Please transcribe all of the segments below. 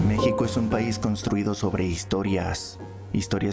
México es un país construido sobre historias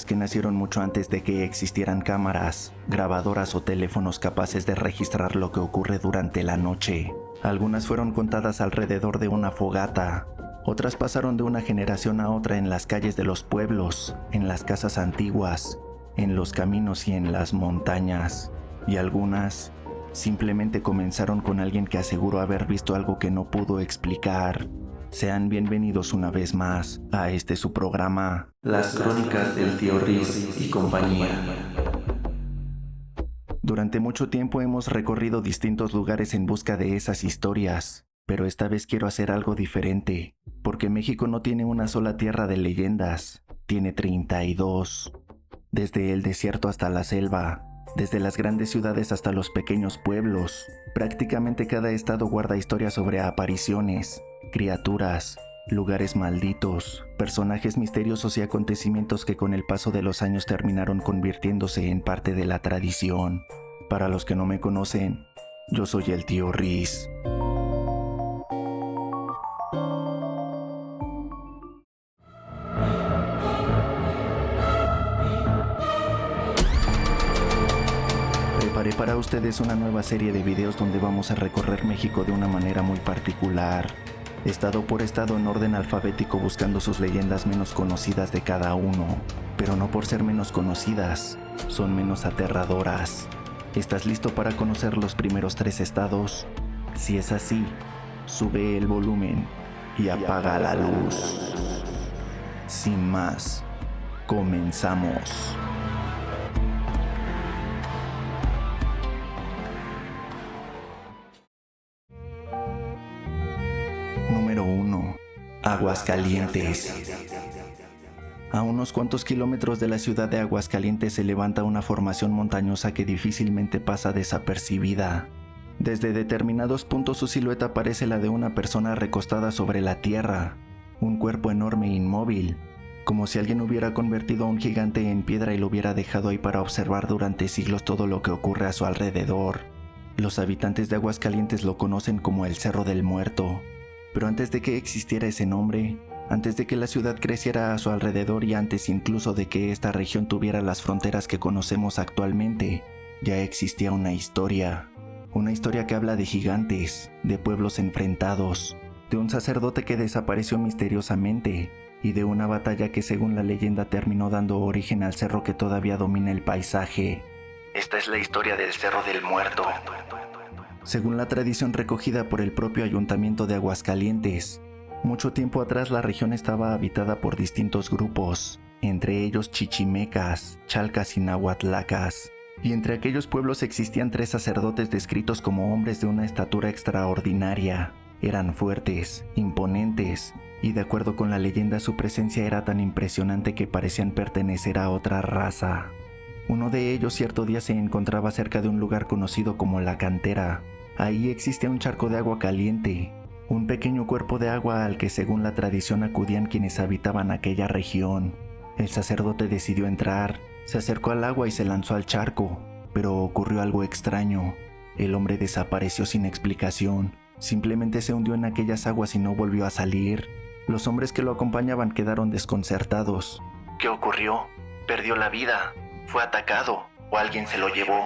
que nacieron mucho antes de que existieran cámaras, grabadoras o teléfonos capaces de registrar lo que ocurre durante la noche. Algunas fueron contadas alrededor de una fogata, otras pasaron de una generación a otra en las calles de los pueblos, en las casas antiguas, en los caminos y en las montañas, y algunas simplemente comenzaron con alguien que aseguró haber visto algo que no pudo explicar. Sean bienvenidos una vez más a su programa, Las Crónicas del Tío Riz y compañía. Durante mucho tiempo hemos recorrido distintos lugares en busca de esas historias, pero esta vez quiero hacer algo diferente, porque México no tiene una sola tierra de leyendas, tiene 32. Desde el desierto hasta la selva, desde las grandes ciudades hasta los pequeños pueblos, prácticamente cada estado guarda historias sobre apariciones, criaturas, lugares malditos, personajes misteriosos y acontecimientos que con el paso de los años terminaron convirtiéndose en parte de la tradición. Para los que no me conocen, yo soy el Tío Riz. Preparé para ustedes una nueva serie de videos donde vamos a recorrer México de una manera muy particular, estado por estado en orden alfabético, buscando sus leyendas menos conocidas de cada uno, pero no por ser menos conocidas, son menos aterradoras. ¿Estás listo para conocer los primeros 3 estados? Si es así, sube el volumen y apaga la luz. Sin más, comenzamos. Número 1. Aguascalientes. A unos cuantos kilómetros de la ciudad de Aguascalientes se levanta una formación montañosa que difícilmente pasa desapercibida. Desde determinados puntos su silueta parece la de una persona recostada sobre la tierra, un cuerpo enorme e inmóvil, como si alguien hubiera convertido a un gigante en piedra y lo hubiera dejado ahí para observar durante siglos todo lo que ocurre a su alrededor. Los habitantes de Aguascalientes lo conocen como el Cerro del Muerto. Pero antes de que existiera ese nombre, antes de que la ciudad creciera a su alrededor y antes incluso de que esta región tuviera las fronteras que conocemos actualmente, ya existía una historia que habla de gigantes, de pueblos enfrentados, de un sacerdote que desapareció misteriosamente y de una batalla que según la leyenda terminó dando origen al cerro que todavía domina el paisaje. Esta es la historia del Cerro del Muerto. Según la tradición recogida por el propio Ayuntamiento de Aguascalientes, mucho tiempo atrás la región estaba habitada por distintos grupos, entre ellos chichimecas, chalcas y nahuatlacas, y entre aquellos pueblos existían 3 sacerdotes descritos como hombres de una estatura extraordinaria. Eran fuertes, imponentes, y de acuerdo con la leyenda su presencia era tan impresionante que parecían pertenecer a otra raza. Uno de ellos cierto día se encontraba cerca de un lugar conocido como La Cantera. Ahí existía un charco de agua caliente, un pequeño cuerpo de agua al que según la tradición acudían quienes habitaban aquella región. El sacerdote decidió entrar, se acercó al agua y se lanzó al charco, pero ocurrió algo extraño. El hombre desapareció sin explicación, simplemente se hundió en aquellas aguas y no volvió a salir. Los hombres que lo acompañaban quedaron desconcertados. ¿Qué ocurrió? ¿Perdió la vida? ¿Fue atacado? ¿O alguien se lo llevó?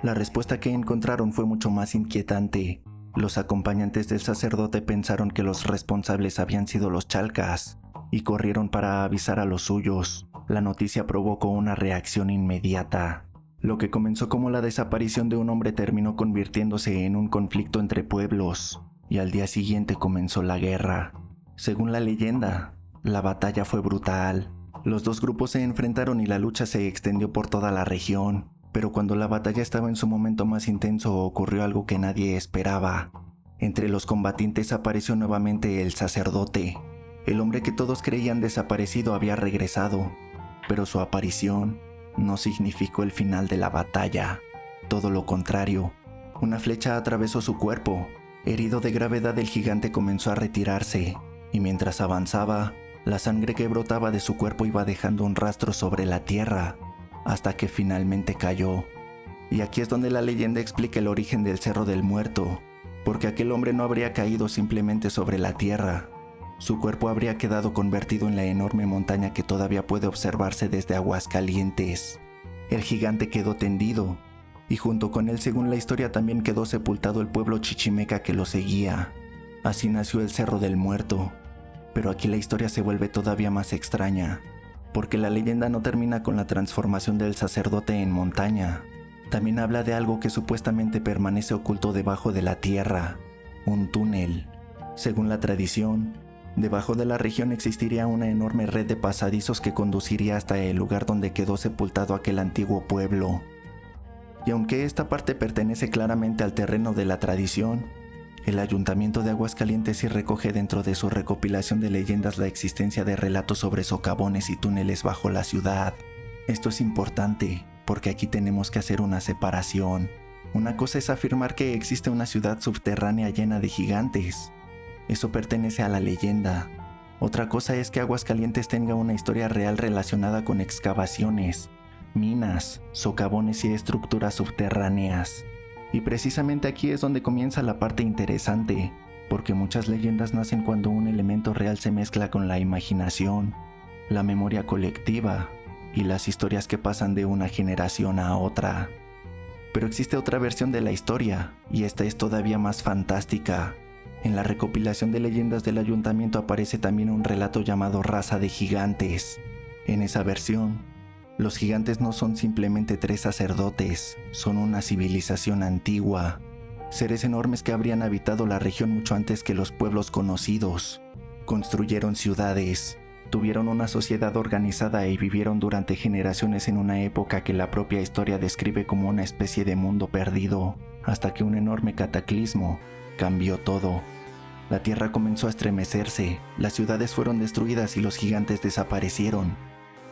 La respuesta que encontraron fue mucho más inquietante. Los acompañantes del sacerdote pensaron que los responsables habían sido los chalcas y corrieron para avisar a los suyos. La noticia provocó una reacción inmediata. Lo que comenzó como la desaparición de un hombre terminó convirtiéndose en un conflicto entre pueblos, y al día siguiente comenzó la guerra. Según la leyenda, la batalla fue brutal. Los 2 grupos se enfrentaron y la lucha se extendió por toda la región. Pero cuando la batalla estaba en su momento más intenso ocurrió algo que nadie esperaba. Entre los combatientes apareció nuevamente el sacerdote. El hombre que todos creían desaparecido había regresado, pero su aparición no significó el final de la batalla. Todo lo contrario, una flecha atravesó su cuerpo. Herido de gravedad, el gigante comenzó a retirarse, y mientras avanzaba, la sangre que brotaba de su cuerpo iba dejando un rastro sobre la tierra, hasta que finalmente cayó. Y aquí es donde la leyenda explica el origen del Cerro del Muerto, porque aquel hombre no habría caído simplemente sobre la tierra. Su cuerpo habría quedado convertido en la enorme montaña que todavía puede observarse desde Aguascalientes. El gigante quedó tendido, y junto con él, según la historia, también quedó sepultado el pueblo chichimeca que lo seguía. Así nació el Cerro del Muerto. Pero aquí la historia se vuelve todavía más extraña, porque la leyenda no termina con la transformación del sacerdote en montaña. También habla de algo que supuestamente permanece oculto debajo de la tierra, un túnel. Según la tradición, debajo de la región existiría una enorme red de pasadizos que conduciría hasta el lugar donde quedó sepultado aquel antiguo pueblo. Y aunque esta parte pertenece claramente al terreno de la tradición, el Ayuntamiento de Aguascalientes sí recoge dentro de su recopilación de leyendas la existencia de relatos sobre socavones y túneles bajo la ciudad. Esto es importante, porque aquí tenemos que hacer una separación. Una cosa es afirmar que existe una ciudad subterránea llena de gigantes. Eso pertenece a la leyenda. Otra cosa es que Aguascalientes tenga una historia real relacionada con excavaciones, minas, socavones y estructuras subterráneas. Y precisamente aquí es donde comienza la parte interesante, porque muchas leyendas nacen cuando un elemento real se mezcla con la imaginación, la memoria colectiva y las historias que pasan de una generación a otra. Pero existe otra versión de la historia, y esta es todavía más fantástica. En la recopilación de leyendas del ayuntamiento aparece también un relato llamado Raza de Gigantes. En esa versión, los gigantes no son simplemente 3 sacerdotes, son una civilización antigua, seres enormes que habrían habitado la región mucho antes que los pueblos conocidos. Construyeron ciudades, tuvieron una sociedad organizada y vivieron durante generaciones en una época que la propia historia describe como una especie de mundo perdido, hasta que un enorme cataclismo cambió todo. La tierra comenzó a estremecerse, las ciudades fueron destruidas y los gigantes desaparecieron.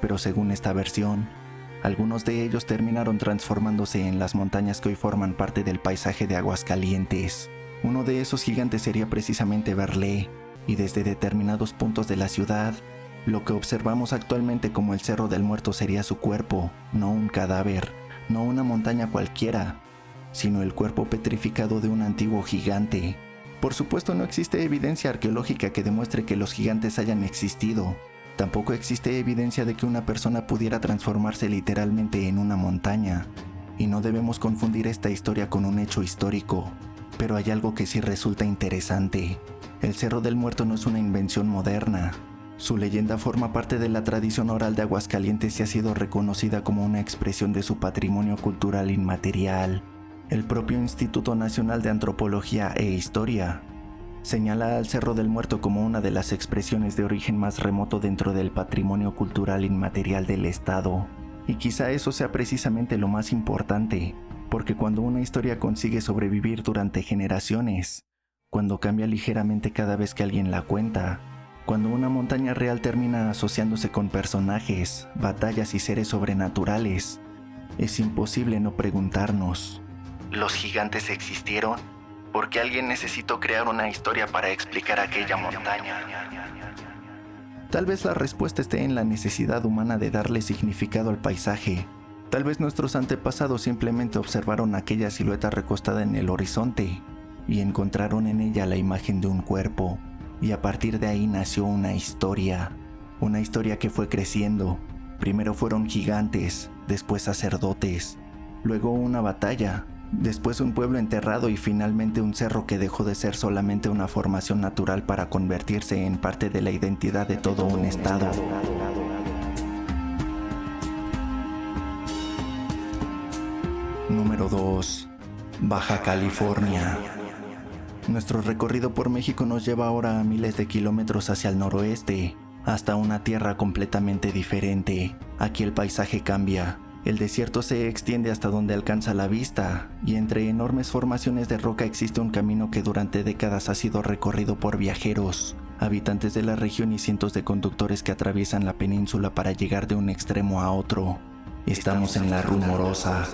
Pero según esta versión, algunos de ellos terminaron transformándose en las montañas que hoy forman parte del paisaje de Aguascalientes. Uno de esos gigantes sería precisamente Berlé, y desde determinados puntos de la ciudad, lo que observamos actualmente como el Cerro del Muerto sería su cuerpo, no un cadáver, no una montaña cualquiera, sino el cuerpo petrificado de un antiguo gigante. Por supuesto, no existe evidencia arqueológica que demuestre que los gigantes hayan existido. Tampoco existe evidencia de que una persona pudiera transformarse literalmente en una montaña, y no debemos confundir esta historia con un hecho histórico. Pero hay algo que sí resulta interesante. El Cerro del Muerto no es una invención moderna. Su leyenda forma parte de la tradición oral de Aguascalientes y ha sido reconocida como una expresión de su patrimonio cultural inmaterial. El propio Instituto Nacional de Antropología e Historia señala al Cerro del Muerto como una de las expresiones de origen más remoto dentro del patrimonio cultural inmaterial del Estado. Y quizá eso sea precisamente lo más importante, porque cuando una historia consigue sobrevivir durante generaciones, cuando cambia ligeramente cada vez que alguien la cuenta, cuando una montaña real termina asociándose con personajes, batallas y seres sobrenaturales, es imposible no preguntarnos: ¿los gigantes existieron? Porque alguien necesitó crear una historia para explicar aquella montaña. Tal vez la respuesta esté en la necesidad humana de darle significado al paisaje. Tal vez nuestros antepasados simplemente observaron aquella silueta recostada en el horizonte y encontraron en ella la imagen de un cuerpo, y a partir de ahí nació una historia que fue creciendo. Primero fueron gigantes, después sacerdotes, luego una batalla, después un pueblo enterrado y finalmente un cerro que dejó de ser solamente una formación natural para convertirse en parte de la identidad de todo un estado. Número 2. Baja California. Nuestro recorrido por México nos lleva ahora a miles de kilómetros hacia el noroeste, hasta una tierra completamente diferente. Aquí el paisaje cambia. El desierto se extiende hasta donde alcanza la vista, y entre enormes formaciones de roca existe un camino que durante décadas ha sido recorrido por viajeros, habitantes de la región y cientos de conductores que atraviesan la península para llegar de un extremo a otro. Estamos en la Rumorosa,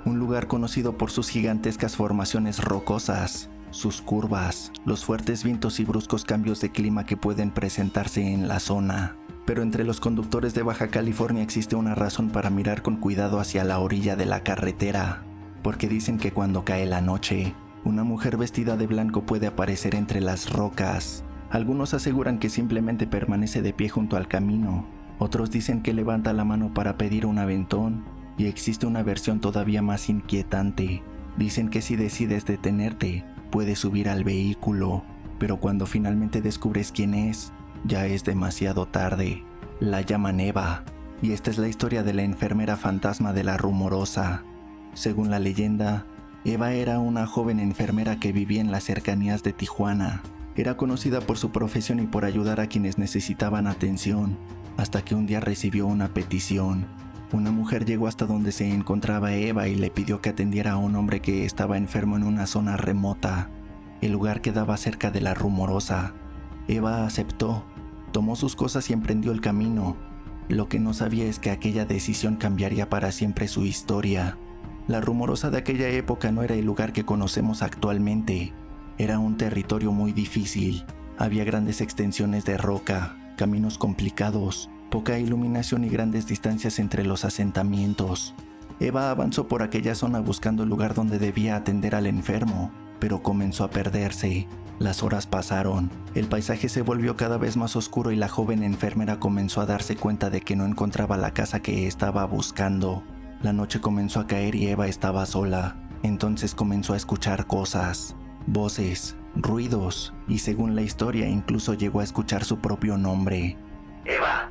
un lugar conocido por sus gigantescas formaciones rocosas, sus curvas, los fuertes vientos y bruscos cambios de clima que pueden presentarse en la zona. Pero entre los conductores de Baja California existe una razón para mirar con cuidado hacia la orilla de la carretera, porque dicen que cuando cae la noche, una mujer vestida de blanco puede aparecer entre las rocas. Algunos aseguran que simplemente permanece de pie junto al camino, otros dicen que levanta la mano para pedir un aventón, y existe una versión todavía más inquietante. Dicen que si decides detenerte, puedes subir al vehículo, pero cuando finalmente descubres quién es, ya es demasiado tarde. La llaman Eva, y esta es la historia de la enfermera fantasma de la Rumorosa. Según la leyenda, Eva era una joven enfermera que vivía en las cercanías de Tijuana. Era conocida por su profesión y por ayudar a quienes necesitaban atención, hasta que un día recibió una petición. Una mujer llegó hasta donde se encontraba Eva y le pidió que atendiera a un hombre que estaba enfermo en una zona remota. El lugar quedaba cerca de la Rumorosa. Eva aceptó, tomó sus cosas y emprendió el camino. Lo que no sabía es que aquella decisión cambiaría para siempre su historia. La Rumorosa de aquella época no era el lugar que conocemos actualmente. Era un territorio muy difícil. Había grandes extensiones de roca, caminos complicados, poca iluminación y grandes distancias entre los asentamientos. Eva avanzó por aquella zona buscando el lugar donde debía atender al enfermo, pero comenzó a perderse. Las horas pasaron, el paisaje se volvió cada vez más oscuro y la joven enfermera comenzó a darse cuenta de que no encontraba la casa que estaba buscando. La noche comenzó a caer y Eva estaba sola. Entonces comenzó a escuchar cosas, voces, ruidos, y según la historia incluso llegó a escuchar su propio nombre. ¡Eva!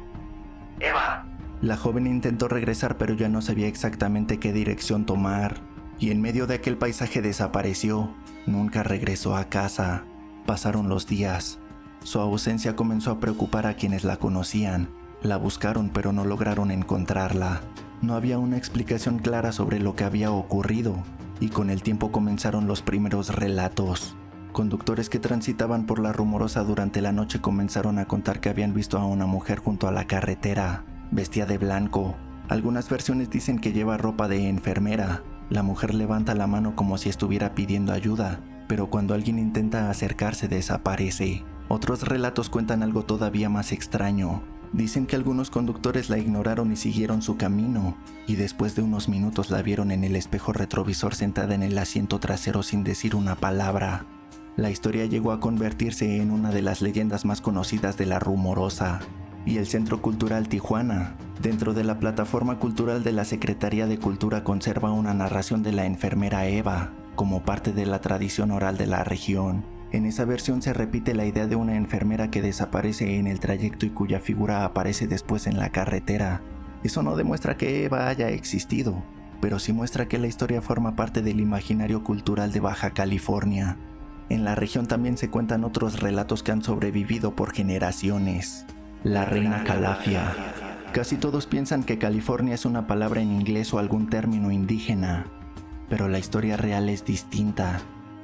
¡Eva! La joven intentó regresar, pero ya no sabía exactamente qué dirección tomar, y en medio de aquel paisaje desapareció. Nunca regresó a casa. Pasaron los días. Su ausencia comenzó a preocupar a quienes la conocían. La buscaron, pero no lograron encontrarla. No había una explicación clara sobre lo que había ocurrido, y con el tiempo comenzaron los primeros relatos. Conductores que transitaban por la Rumorosa durante la noche comenzaron a contar que habían visto a una mujer junto a la carretera, vestida de blanco. Algunas versiones dicen que lleva ropa de enfermera. La mujer levanta la mano como si estuviera pidiendo ayuda, pero cuando alguien intenta acercarse desaparece. Otros relatos cuentan algo todavía más extraño. Dicen que algunos conductores la ignoraron y siguieron su camino, y después de unos minutos la vieron en el espejo retrovisor sentada en el asiento trasero sin decir una palabra. La historia llegó a convertirse en una de las leyendas más conocidas de la Rumorosa. Y el Centro Cultural Tijuana, dentro de la plataforma cultural de la Secretaría de Cultura, conserva una narración de la enfermera Eva, como parte de la tradición oral de la región. En esa versión se repite la idea de una enfermera que desaparece en el trayecto y cuya figura aparece después en la carretera. Eso no demuestra que Eva haya existido, pero sí muestra que la historia forma parte del imaginario cultural de Baja California. En la región también se cuentan otros relatos que han sobrevivido por generaciones. La reina Calafia. Casi todos piensan que California es una palabra en inglés o algún término indígena, pero la historia real es distinta.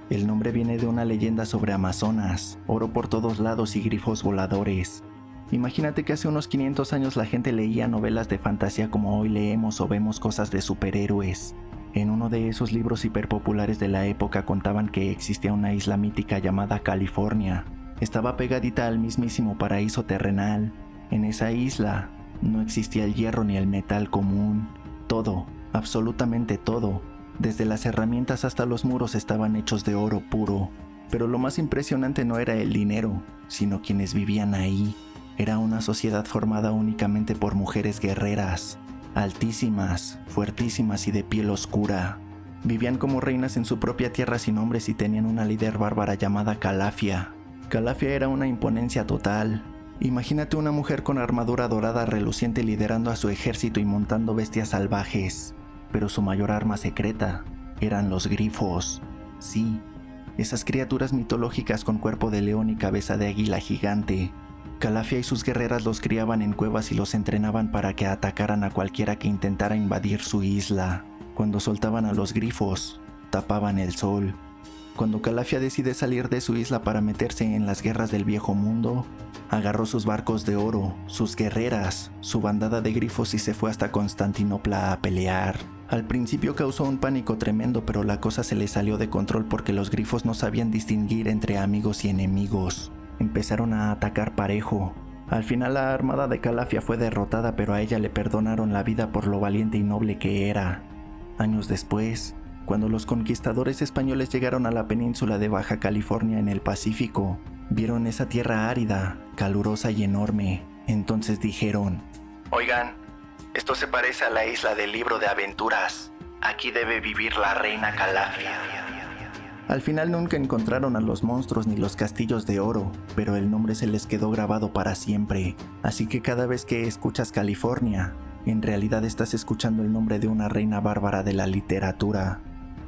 El nombre viene de una leyenda sobre Amazonas, oro por todos lados y grifos voladores. Imagínate que hace unos 500 años la gente leía novelas de fantasía como hoy leemos o vemos cosas de superhéroes. En uno de esos libros hiperpopulares de la época contaban que existía una isla mítica llamada California. Estaba pegadita al mismísimo paraíso terrenal. En esa isla no existía el hierro ni el metal común. Todo, absolutamente todo, desde las herramientas hasta los muros estaban hechos de oro puro. Pero lo más impresionante no era el dinero, sino quienes vivían ahí. Era una sociedad formada únicamente por mujeres guerreras, altísimas, fuertísimas y de piel oscura. Vivían como reinas en su propia tierra sin hombres y tenían una líder bárbara llamada Calafia. Calafia era una imponencia total. Imagínate una mujer con armadura dorada reluciente liderando a su ejército y montando bestias salvajes. Pero su mayor arma secreta eran los grifos. Sí, esas criaturas mitológicas con cuerpo de león y cabeza de águila gigante. Calafia y sus guerreras los criaban en cuevas y los entrenaban para que atacaran a cualquiera que intentara invadir su isla. Cuando soltaban a los grifos, tapaban el sol. Cuando Calafia decide salir de su isla para meterse en las guerras del viejo mundo, agarró sus barcos de oro, sus guerreras, su bandada de grifos y se fue hasta Constantinopla a pelear. Al principio causó un pánico tremendo, pero la cosa se le salió de control porque los grifos no sabían distinguir entre amigos y enemigos. Empezaron a atacar parejo. Al final la armada de Calafia fue derrotada, pero a ella le perdonaron la vida por lo valiente y noble que era. Años después, cuando los conquistadores españoles llegaron a la península de Baja California en el Pacífico, vieron esa tierra árida, calurosa y enorme. Entonces dijeron: «Oigan, esto se parece a la isla del libro de aventuras. Aquí debe vivir la reina Calafia». Al final nunca encontraron a los monstruos ni los castillos de oro, pero el nombre se les quedó grabado para siempre. Así que cada vez que escuchas California, en realidad estás escuchando el nombre de una reina bárbara de la literatura.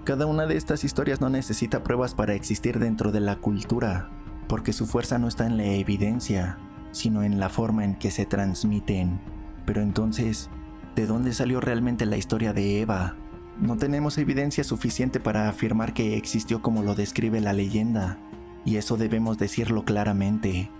Cada una de estas historias no necesita pruebas para existir dentro de la cultura, porque su fuerza no está en la evidencia, sino en la forma en que se transmiten. Pero entonces, ¿de dónde salió realmente la historia de Eva? No tenemos evidencia suficiente para afirmar que existió como lo describe la leyenda, y eso debemos decirlo claramente.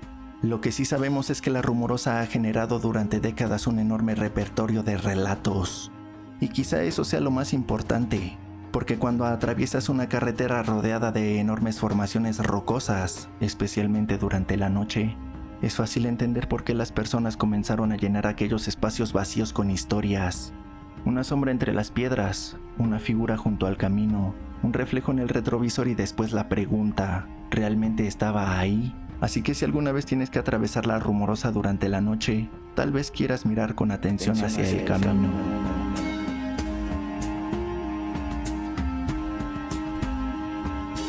Lo que sí sabemos es que la Rumorosa ha generado durante décadas un enorme repertorio de relatos. Y quizá eso sea lo más importante, porque cuando atraviesas una carretera rodeada de enormes formaciones rocosas, especialmente durante la noche, es fácil entender por qué las personas comenzaron a llenar aquellos espacios vacíos con historias. Una sombra entre las piedras, una figura junto al camino, un reflejo en el retrovisor y después la pregunta: ¿realmente estaba ahí? Así que si alguna vez tienes que atravesar la Rumorosa durante la noche, tal vez quieras mirar con atención hacia el camino.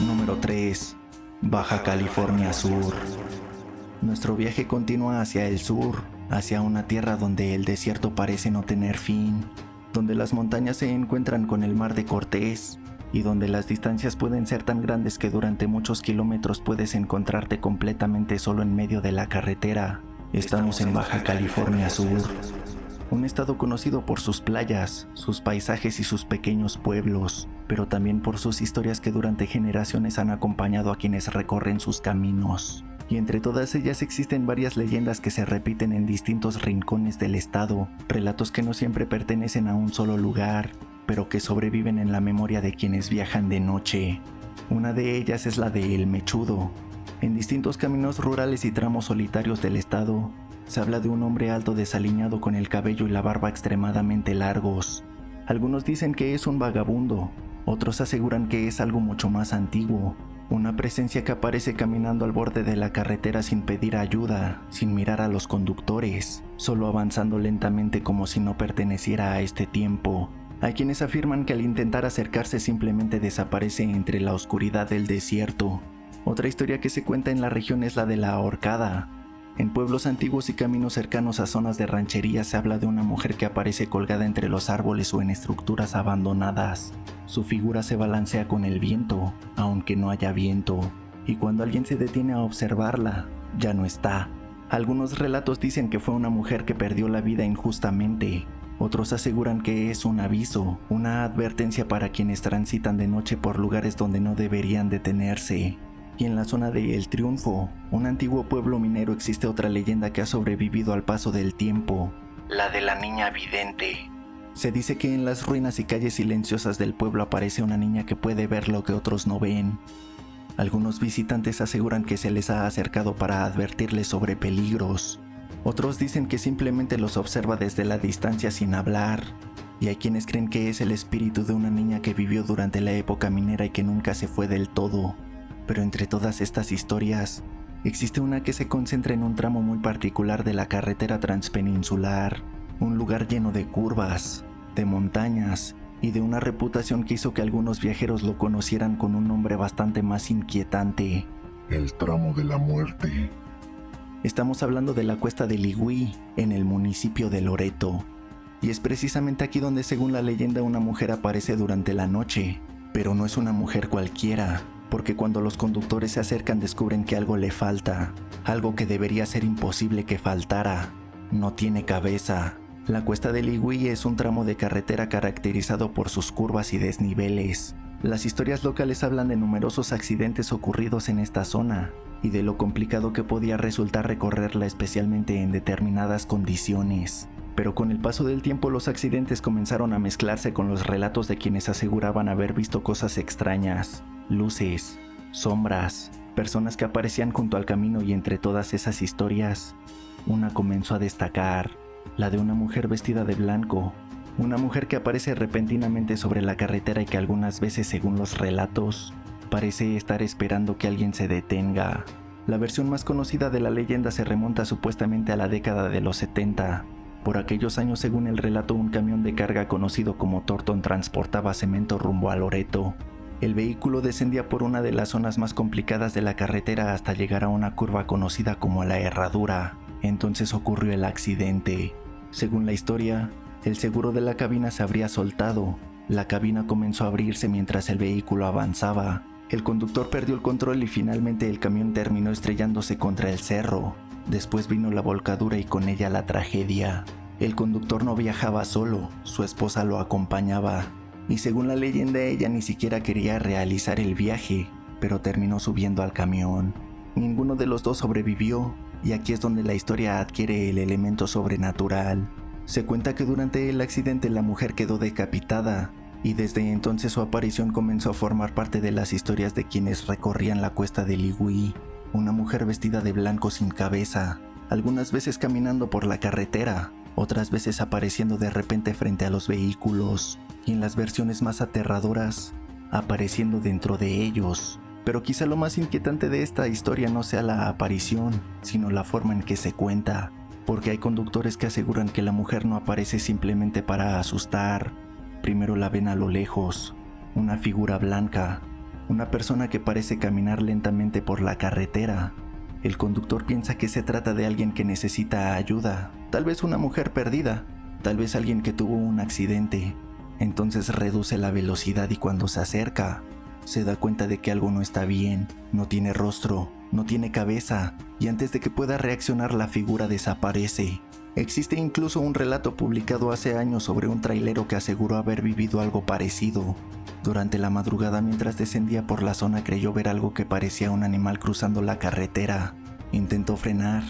Número 3. Baja California Sur. Nuestro viaje continúa hacia el sur, hacia una tierra donde el desierto parece no tener fin, donde las montañas se encuentran con el mar de Cortés y donde las distancias pueden ser tan grandes que durante muchos kilómetros puedes encontrarte completamente solo en medio de la carretera. Estamos en Baja California Sur, un estado conocido por sus playas, sus paisajes y sus pequeños pueblos, pero también por sus historias que durante generaciones han acompañado a quienes recorren sus caminos. Y entre todas ellas existen varias leyendas que se repiten en distintos rincones del estado, relatos que no siempre pertenecen a un solo lugar, pero que sobreviven en la memoria de quienes viajan de noche. Una de ellas es la de El Mechudo. En distintos caminos rurales y tramos solitarios del estado, se habla de un hombre alto desaliñado con el cabello y la barba extremadamente largos. Algunos dicen que es un vagabundo, otros aseguran que es algo mucho más antiguo. Una presencia que aparece caminando al borde de la carretera sin pedir ayuda, sin mirar a los conductores, solo avanzando lentamente como si no perteneciera a este tiempo. Hay quienes afirman que al intentar acercarse simplemente desaparece entre la oscuridad del desierto. Otra historia que se cuenta en la región es la de la ahorcada. En pueblos antiguos y caminos cercanos a zonas de ranchería se habla de una mujer que aparece colgada entre los árboles o en estructuras abandonadas. Su figura se balancea con el viento, aunque no haya viento, y cuando alguien se detiene a observarla, ya no está. Algunos relatos dicen que fue una mujer que perdió la vida injustamente. Otros aseguran que es un aviso, una advertencia para quienes transitan de noche por lugares donde no deberían detenerse. Y en la zona de El Triunfo, un antiguo pueblo minero, existe otra leyenda que ha sobrevivido al paso del tiempo, la de la niña vidente. Se dice que en las ruinas y calles silenciosas del pueblo aparece una niña que puede ver lo que otros no ven. Algunos visitantes aseguran que se les ha acercado para advertirles sobre peligros. Otros dicen que simplemente los observa desde la distancia sin hablar. Y hay quienes creen que es el espíritu de una niña que vivió durante la época minera y que nunca se fue del todo. Pero entre todas estas historias, existe una que se concentra en un tramo muy particular de la carretera transpeninsular, un lugar lleno de curvas, de montañas y de una reputación que hizo que algunos viajeros lo conocieran con un nombre bastante más inquietante: el tramo de la muerte. Estamos hablando de la cuesta de Ligüí, en el municipio de Loreto, y es precisamente aquí donde, según la leyenda, una mujer aparece durante la noche, pero no es una mujer cualquiera, porque cuando los conductores se acercan descubren que algo le falta, algo que debería ser imposible que faltara. No tiene cabeza. La cuesta de Ligüí es un tramo de carretera caracterizado por sus curvas y desniveles. Las historias locales hablan de numerosos accidentes ocurridos en esta zona y de lo complicado que podía resultar recorrerla, especialmente en determinadas condiciones. Pero con el paso del tiempo los accidentes comenzaron a mezclarse con los relatos de quienes aseguraban haber visto cosas extrañas, luces, sombras, personas que aparecían junto al camino, y entre todas esas historias una comenzó a destacar, la de una mujer vestida de blanco, una mujer que aparece repentinamente sobre la carretera y que algunas veces, según los relatos, parece estar esperando que alguien se detenga. La versión más conocida de la leyenda se remonta supuestamente a la década de los 70. Por aquellos años, según el relato, un camión de carga conocido como Thornton transportaba cemento rumbo a Loreto. El vehículo descendía por una de las zonas más complicadas de la carretera hasta llegar a una curva conocida como la Herradura. Entonces ocurrió el accidente. Según la historia, el seguro de la cabina se habría soltado. La cabina comenzó a abrirse mientras el vehículo avanzaba. El conductor perdió el control y finalmente el camión terminó estrellándose contra el cerro. Después vino la volcadura y con ella la tragedia. El conductor no viajaba solo, su esposa lo acompañaba. Y según la leyenda, ella ni siquiera quería realizar el viaje, pero terminó subiendo al camión. Ninguno de los dos sobrevivió, y aquí es donde la historia adquiere el elemento sobrenatural. Se cuenta que durante el accidente la mujer quedó decapitada, y desde entonces su aparición comenzó a formar parte de las historias de quienes recorrían la cuesta de Ligüí. Una mujer vestida de blanco sin cabeza, algunas veces caminando por la carretera, otras veces apareciendo de repente frente a los vehículos, y en las versiones más aterradoras, apareciendo dentro de ellos. Pero quizá lo más inquietante de esta historia no sea la aparición, sino la forma en que se cuenta, porque hay conductores que aseguran que la mujer no aparece simplemente para asustar. Primero la ven a lo lejos, una figura blanca, una persona que parece caminar lentamente por la carretera. El conductor piensa que se trata de alguien que necesita ayuda, tal vez una mujer perdida, tal vez alguien que tuvo un accidente. Entonces reduce la velocidad y cuando se acerca, se da cuenta de que algo no está bien, no tiene rostro, no tiene cabeza, y antes de que pueda reaccionar la figura desaparece. Existe incluso un relato publicado hace años sobre un trailero que aseguró haber vivido algo parecido. Durante la madrugada, mientras descendía por la zona, creyó ver algo que parecía un animal cruzando la carretera. Intentó frenar,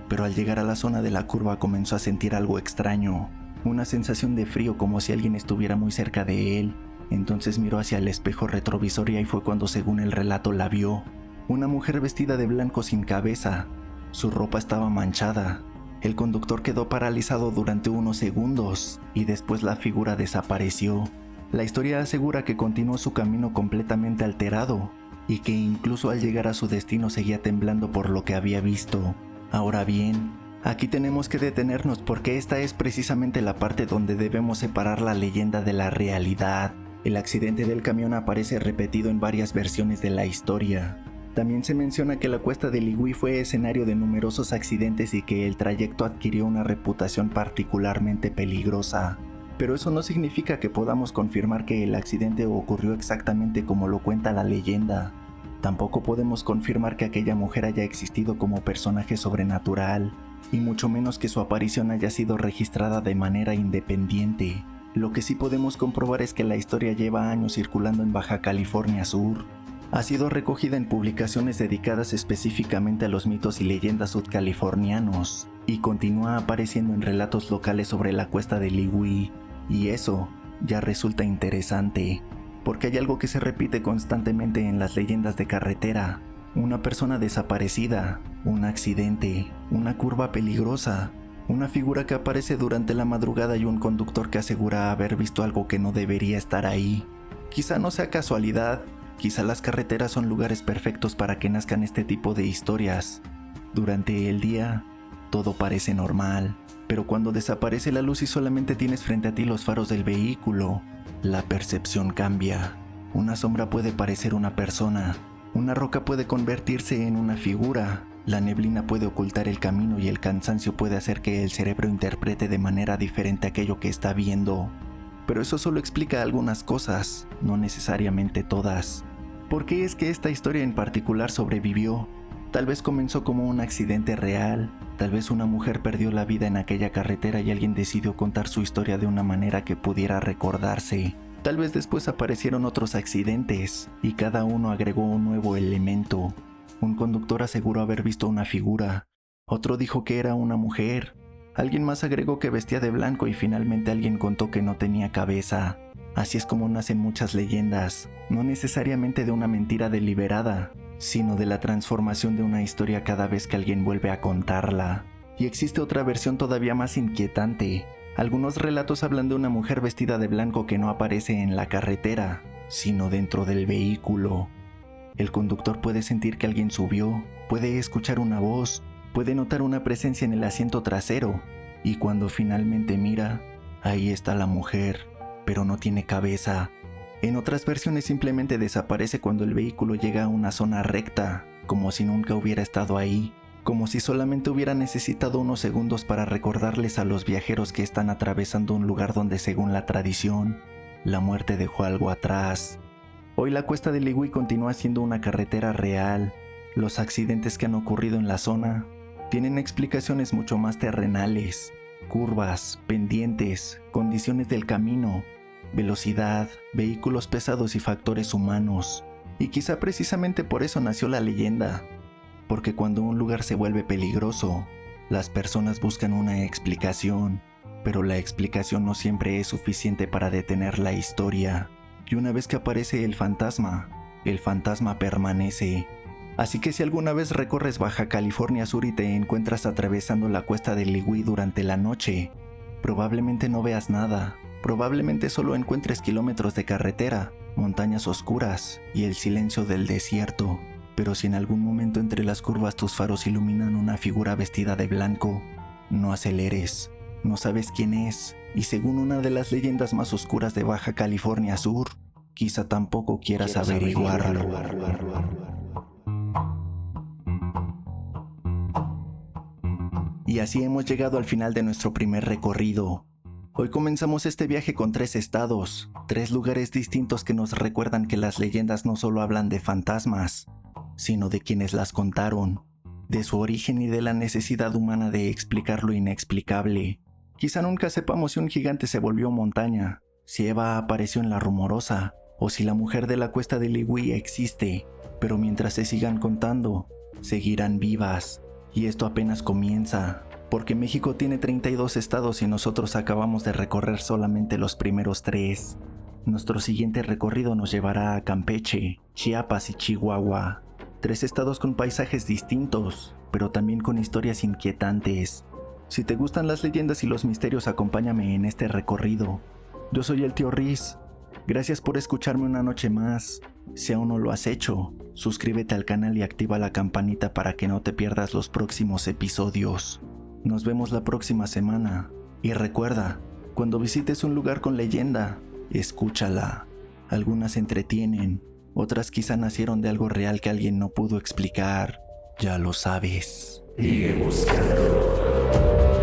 pero al llegar a la zona de la curva comenzó a sentir algo extraño, una sensación de frío como si alguien estuviera muy cerca de él. Entonces miró hacia el espejo retrovisor y ahí fue cuando, según el relato, la vio. Una mujer vestida de blanco sin cabeza. Su ropa estaba manchada. El conductor quedó paralizado durante unos segundos y después la figura desapareció. La historia asegura que continuó su camino completamente alterado y que incluso al llegar a su destino seguía temblando por lo que había visto. Ahora bien, aquí tenemos que detenernos porque esta es precisamente la parte donde debemos separar la leyenda de la realidad. El accidente del camión aparece repetido en varias versiones de la historia. También se menciona que la cuesta de Ligüí fue escenario de numerosos accidentes y que el trayecto adquirió una reputación particularmente peligrosa. Pero eso no significa que podamos confirmar que el accidente ocurrió exactamente como lo cuenta la leyenda. Tampoco podemos confirmar que aquella mujer haya existido como personaje sobrenatural, y mucho menos que su aparición haya sido registrada de manera independiente. Lo que sí podemos comprobar es que la historia lleva años circulando en Baja California Sur. Ha sido recogida en publicaciones dedicadas específicamente a los mitos y leyendas sudcalifornianos y continúa apareciendo en relatos locales sobre la cuesta de Ligüí. Y eso ya resulta interesante, porque hay algo que se repite constantemente en las leyendas de carretera: una persona desaparecida, un accidente, una curva peligrosa, una figura que aparece durante la madrugada y un conductor que asegura haber visto algo que no debería estar ahí. Quizá no sea casualidad. Quizá las carreteras son lugares perfectos para que nazcan este tipo de historias. Durante el día, todo parece normal, pero cuando desaparece la luz y solamente tienes frente a ti los faros del vehículo, la percepción cambia. Una sombra puede parecer una persona, una roca puede convertirse en una figura, la neblina puede ocultar el camino y el cansancio puede hacer que el cerebro interprete de manera diferente aquello que está viendo. Pero eso solo explica algunas cosas, no necesariamente todas. ¿Por qué es que esta historia en particular sobrevivió? Tal vez comenzó como un accidente real, tal vez una mujer perdió la vida en aquella carretera y alguien decidió contar su historia de una manera que pudiera recordarse. Tal vez después aparecieron otros accidentes y cada uno agregó un nuevo elemento. Un conductor aseguró haber visto una figura, otro dijo que era una mujer. Alguien más agregó que vestía de blanco y finalmente alguien contó que no tenía cabeza. Así es como nacen muchas leyendas, no necesariamente de una mentira deliberada, sino de la transformación de una historia cada vez que alguien vuelve a contarla. Y existe otra versión todavía más inquietante. Algunos relatos hablan de una mujer vestida de blanco que no aparece en la carretera, sino dentro del vehículo. El conductor puede sentir que alguien subió, puede escuchar una voz, puede notar una presencia en el asiento trasero, y cuando finalmente mira, ahí está la mujer, pero no tiene cabeza. En otras versiones simplemente desaparece cuando el vehículo llega a una zona recta, como si nunca hubiera estado ahí, como si solamente hubiera necesitado unos segundos para recordarles a los viajeros que están atravesando un lugar donde, según la tradición, la muerte dejó algo atrás. Hoy la Cuesta del Ligüí continúa siendo una carretera real. Los accidentes que han ocurrido en la zona tienen explicaciones mucho más terrenales: curvas, pendientes, condiciones del camino, velocidad, vehículos pesados y factores humanos. Y quizá precisamente por eso nació la leyenda, porque cuando un lugar se vuelve peligroso, las personas buscan una explicación, pero la explicación no siempre es suficiente para detener la historia. Y una vez que aparece el fantasma permanece. Así que si alguna vez recorres Baja California Sur y te encuentras atravesando la Cuesta del Ligüí durante la noche, probablemente no veas nada. Probablemente solo encuentres kilómetros de carretera, montañas oscuras y el silencio del desierto. Pero si en algún momento entre las curvas tus faros iluminan una figura vestida de blanco, no aceleres. No sabes quién es, y según una de las leyendas más oscuras de Baja California Sur, quizá tampoco quieras averiguarlo. Y así hemos llegado al final de nuestro primer recorrido. Hoy comenzamos este viaje con 3 estados, 3 lugares distintos que nos recuerdan que las leyendas no solo hablan de fantasmas, sino de quienes las contaron, de su origen y de la necesidad humana de explicar lo inexplicable. Quizá nunca sepamos si un gigante se volvió montaña, si Eva apareció en La Rumorosa, o si la mujer de la Cuesta del Ligüí existe, pero mientras se sigan contando, seguirán vivas. Y esto apenas comienza, porque México tiene 32 estados y nosotros acabamos de recorrer solamente los primeros 3. Nuestro siguiente recorrido nos llevará a Campeche, Chiapas y Chihuahua. 3 estados con paisajes distintos, pero también con historias inquietantes. Si te gustan las leyendas y los misterios, acompáñame en este recorrido. Yo soy el tío Riz. Gracias por escucharme una noche más. Si aún no lo has hecho, suscríbete al canal y activa la campanita para que no te pierdas los próximos episodios. Nos vemos la próxima semana. Y recuerda, cuando visites un lugar con leyenda, escúchala. Algunas entretienen, otras quizá nacieron de algo real que alguien no pudo explicar. Ya lo sabes. Sigue buscando.